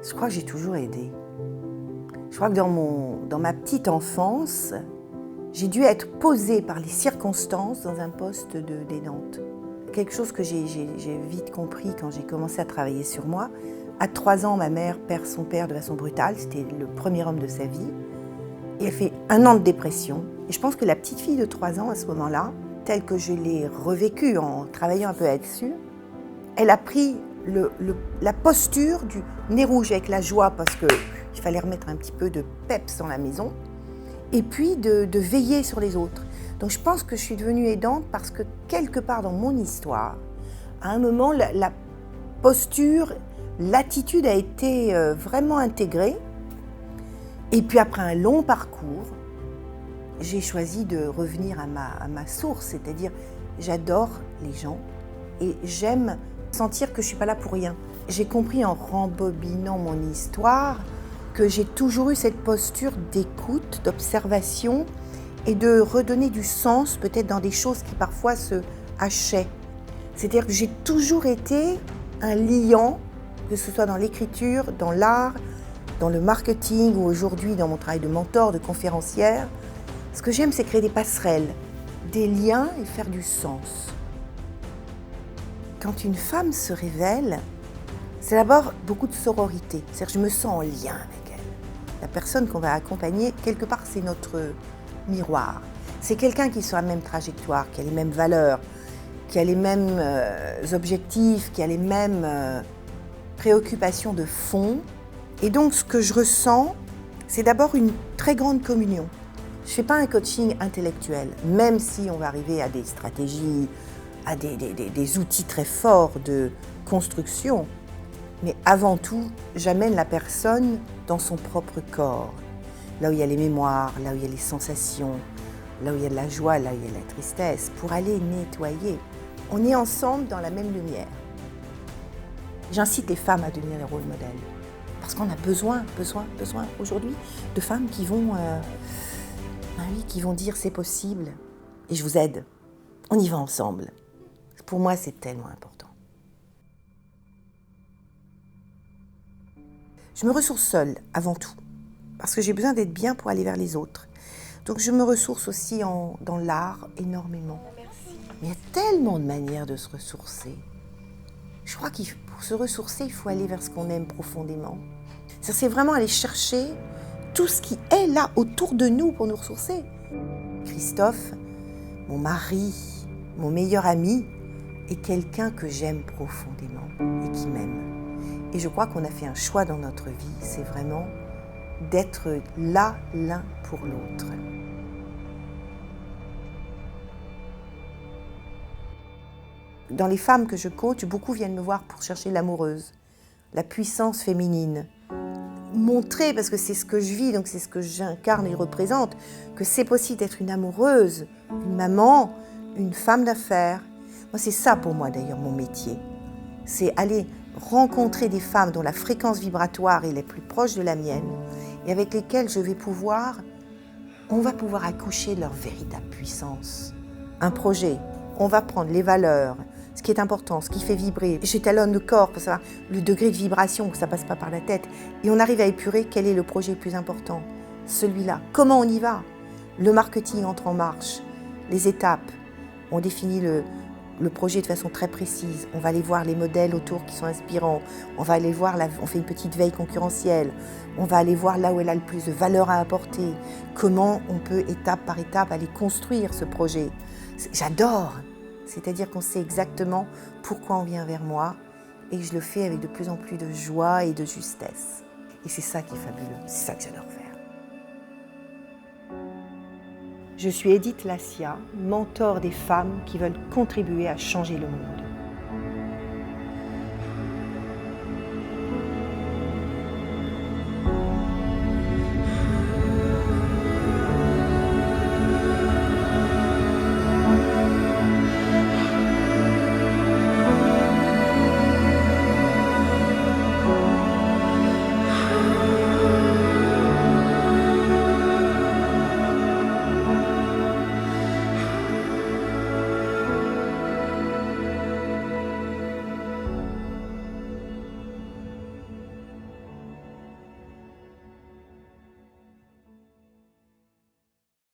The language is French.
Je crois que j'ai toujours aidé. Je crois que dans ma petite enfance, j'ai dû être posée par les circonstances dans un poste d'aidante. Quelque chose que j'ai vite compris quand j'ai commencé à travailler sur moi. À 3 ans, ma mère perd son père de façon brutale. C'était le premier homme de sa vie. Et elle fait 1 an de dépression. Et je pense que la petite fille de 3 ans, à ce moment-là, telle que je l'ai revécue en travaillant un peu là-dessus, elle a pris la posture du nez rouge avec la joie parce qu'il fallait remettre un petit peu de peps dans la maison et puis de veiller sur les autres. Donc je pense que je suis devenue aidante parce que quelque part dans mon histoire, à un moment, la posture, l'attitude a été vraiment intégrée. Et puis après un long parcours, j'ai choisi de revenir à ma source, c'est-à-dire j'adore les gens et j'aime sentir que je ne suis pas là pour rien. J'ai compris en rembobinant mon histoire que j'ai toujours eu cette posture d'écoute, d'observation et de redonner du sens peut-être dans des choses qui parfois se hachaient. C'est-à-dire que j'ai toujours été un liant, que ce soit dans l'écriture, dans l'art, dans le marketing ou aujourd'hui dans mon travail de mentor, de conférencière. Ce que j'aime, c'est créer des passerelles, des liens et faire du sens. Quand une femme se révèle, c'est d'abord beaucoup de sororité. C'est-à-dire que je me sens en lien avec elle. La personne qu'on va accompagner, quelque part, c'est notre miroir. C'est quelqu'un qui est sur la même trajectoire, qui a les mêmes valeurs, qui a les mêmes objectifs, qui a les mêmes préoccupations de fond. Et donc, ce que je ressens, c'est d'abord une très grande communion. Je ne fais pas un coaching intellectuel, même si on va arriver à des stratégies, à des outils très forts de construction. Mais avant tout, j'amène la personne dans son propre corps, là où il y a les mémoires, là où il y a les sensations, là où il y a de la joie, là où il y a de la tristesse, pour aller nettoyer. On est ensemble dans la même lumière. J'incite les femmes à devenir les rôles modèles. Parce qu'on a besoin aujourd'hui de femmes qui vont dire c'est possible et je vous aide. On y va ensemble. Pour moi, c'est tellement important. Je me ressource seule avant tout parce que j'ai besoin d'être bien pour aller vers les autres. Donc je me ressource aussi dans l'art énormément. Mais il y a tellement de manières de se ressourcer. Je crois que pour se ressourcer, il faut aller vers ce qu'on aime profondément. C'est vraiment aller chercher tout ce qui est là autour de nous pour nous ressourcer. Christophe, mon mari, mon meilleur ami, est quelqu'un que j'aime profondément et qui m'aime. Et je crois qu'on a fait un choix dans notre vie, c'est vraiment d'être là l'un pour l'autre. Dans les femmes que je coach, beaucoup viennent me voir pour chercher l'amoureuse, la puissance féminine. Montrer, parce que c'est ce que je vis, donc c'est ce que j'incarne et représente, que c'est possible d'être une amoureuse, une maman, une femme d'affaires. Moi, c'est ça pour moi d'ailleurs mon métier. C'est aller rencontrer des femmes dont la fréquence vibratoire est la plus proche de la mienne et avec lesquelles on va pouvoir accoucher de leur véritable puissance. Un projet, on va prendre les valeurs, ce qui est important, ce qui fait vibrer. J'étalonne le corps pour savoir le degré de vibration, que ça ne passe pas par la tête. Et on arrive à épurer quel est le projet le plus important. Celui-là. Comment on y va? Le marketing entre en marche. Les étapes. On définit le projet de façon très précise. On va aller voir les modèles autour qui sont inspirants. On va aller voir, on fait une petite veille concurrentielle. On va aller voir là où elle a le plus de valeur à apporter. Comment on peut, étape par étape, aller construire ce projet. J'adore. C'est-à-dire qu'on sait exactement pourquoi on vient vers moi et je le fais avec de plus en plus de joie et de justesse. Et c'est ça qui est fabuleux, c'est ça que j'adore faire. Je suis Edith Lassia, mentor des femmes qui veulent contribuer à changer le monde.